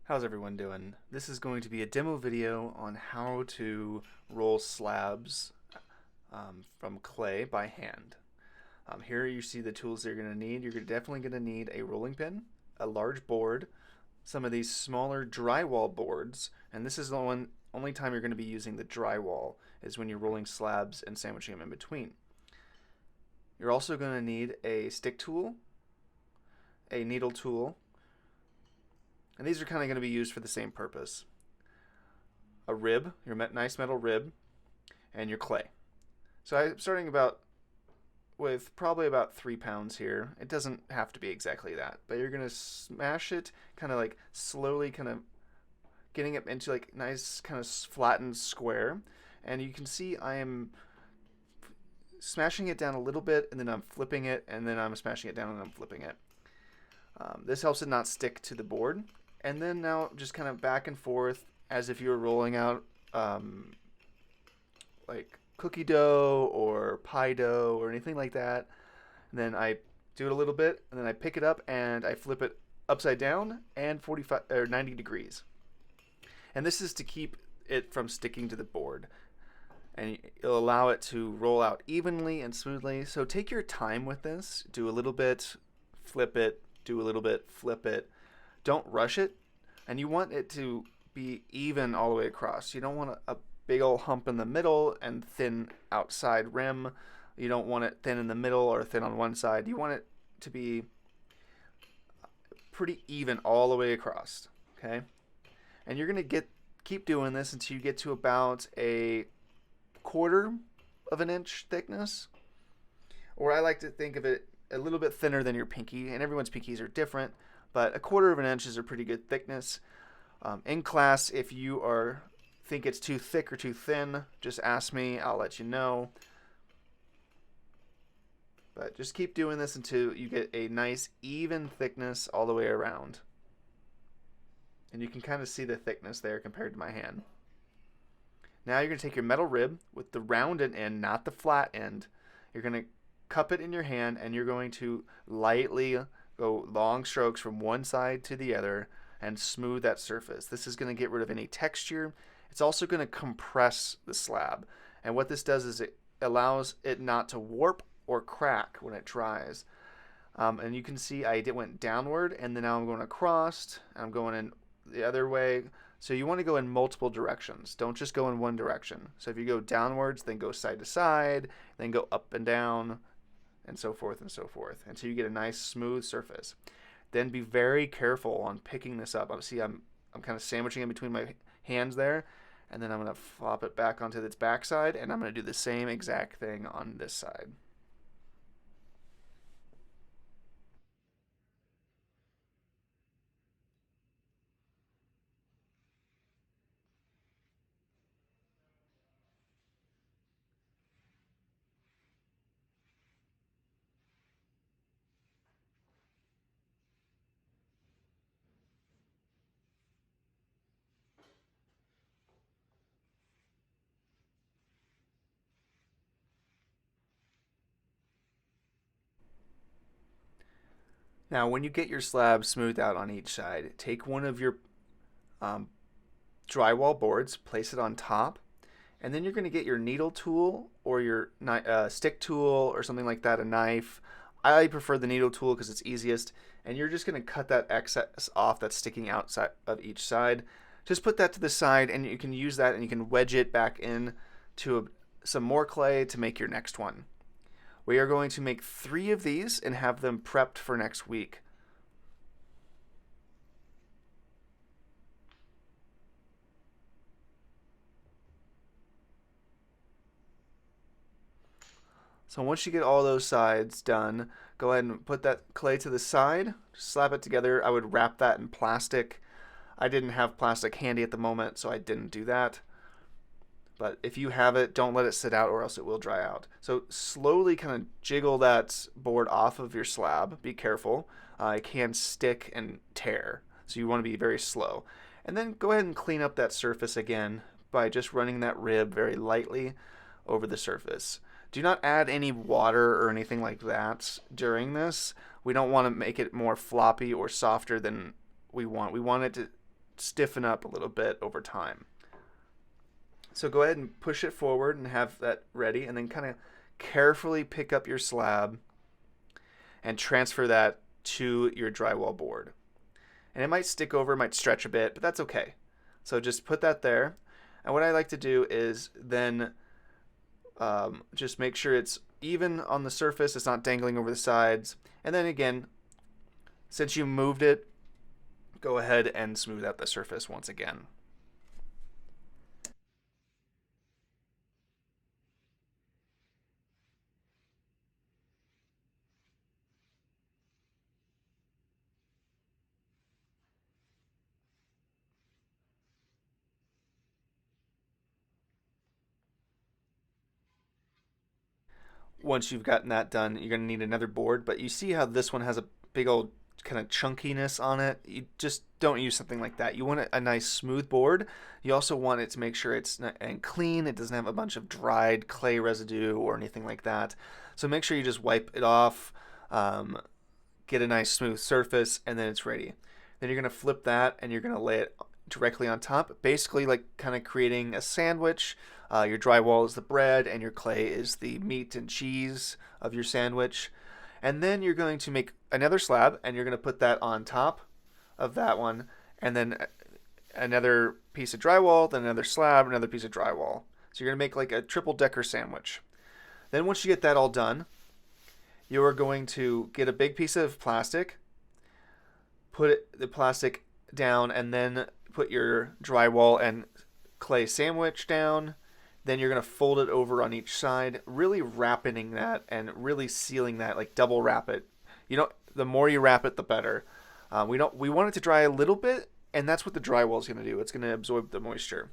How's everyone doing? This is going to be a demo video on how to roll slabs from clay by hand. Here you see the tools that you're going to need. You're definitely going to need a rolling pin, a large board, some of these smaller drywall boards, and this is the only time you're going to be using the drywall is when you're rolling slabs and sandwiching them in between. You're also going to need a stick tool, a needle tool, and these are kind of going to be used for the same purpose. A rib, your nice metal rib, and your clay. So I'm starting with probably about 3 pounds here. It doesn't have to be exactly that, but you're going to smash it kind of like slowly, kind of getting it into like nice kind of flattened square. And you can see I am smashing it down a little bit, and then I'm flipping it, and then I'm smashing it down and I'm flipping it. This helps it not stick to the board. And then now just kind of back and forth as if you were rolling out like cookie dough or pie dough or anything like that. And then I do it a little bit, and then I pick it up and I flip it upside down and 45 or 90 degrees. And this is to keep it from sticking to the board. And it'll allow it to roll out evenly and smoothly. So take your time with this. Do a little bit, flip it, do a little bit, flip it. Don't rush it, and you want it to be even all the way across. You don't want a big old hump in the middle and thin outside rim. You don't want it thin in the middle or thin on one side. You want it to be pretty even all the way across, okay? And you're going to keep doing this until you get to about a 1/4 of an inch thickness, or I like to think of it a little bit thinner than your pinky, and everyone's pinkies are different. But a 1/4 of an inch is a pretty good thickness. In class, if you think it's too thick or too thin, just ask me. I'll let you know. But just keep doing this until you get a nice even thickness all the way around. And you can kind of see the thickness there compared to my hand. Now you're going to take your metal rib with the rounded end, not the flat end. You're going to cup it in your hand, and you're going to lightly go long strokes from one side to the other and smooth that surface. This is going to get rid of any texture. It's also going to compress the slab. And what this does is it allows it not to warp or crack when it dries. And you can see I went downward, and then now I'm going across. I'm going in the other way. So you want to go in multiple directions. Don't just go in one direction. So if you go downwards, then go side to side, then go up and down, and so forth until you get a nice smooth surface. Then be very careful on picking this up. See, I'm kind of sandwiching in between my hands there, and then I'm going to flop it back onto its backside, and I'm going to do the same exact thing on this side. Now, when you get your slab smoothed out on each side, take one of your um, drywall boards, place it on top, and then you're going to get your needle tool or your stick tool or something like that, a knife. I prefer the needle tool because it's easiest, and you're just going to cut that excess off that's sticking outside of each side. Just put that to the side, and you can use that, and you can wedge it back in to some more clay to make your next one. We are going to make 3 of these and have them prepped for next week. So once you get all those sides done, go ahead and put that clay to the side, slap it together. I would wrap that in plastic. I didn't have plastic handy at the moment, so I didn't do that. But if you have it, don't let it sit out or else it will dry out. So slowly kind of jiggle that board off of your slab. Be careful. It can stick and tear. So you want to be very slow. And then go ahead and clean up that surface again by just running that rib very lightly over the surface. Do not add any water or anything like that during this. We don't want to make it more floppy or softer than we want. We want it to stiffen up a little bit over time. So go ahead and push it forward and have that ready, and then kind of carefully pick up your slab and transfer that to your drywall board. And it might stick over, it might stretch a bit, but that's okay. So just put that there. And what I like to do is then just make sure it's even on the surface, it's not dangling over the sides. And then again, since you moved it, go ahead and smooth out the surface once again. Once you've gotten that done, you're going to need another board, but you see how this one has a big old kind of chunkiness on it. You just don't use something like that. You want a nice smooth board. You also want it to make sure it's and clean. It doesn't have a bunch of dried clay residue or anything like that. So make sure you just wipe it off, get a nice smooth surface, and then it's ready. Then you're going to flip that and you're going to lay it directly on top, basically like kind of creating a sandwich. Your drywall is the bread and your clay is the meat and cheese of your sandwich. And then you're going to make another slab and you're going to put that on top of that one, and then another piece of drywall, then another slab, another piece of drywall. So you're going to make like a triple decker sandwich. Then once you get that all done, you are going to get a big piece of plastic, put the plastic down, and then put your drywall and clay sandwich down. Then you're going to fold it over on each side, really wrapping that and really sealing that, like double wrap it. The more you wrap it, the better. We want it to dry a little bit, and that's what the drywall is going to do. It's going to absorb the moisture.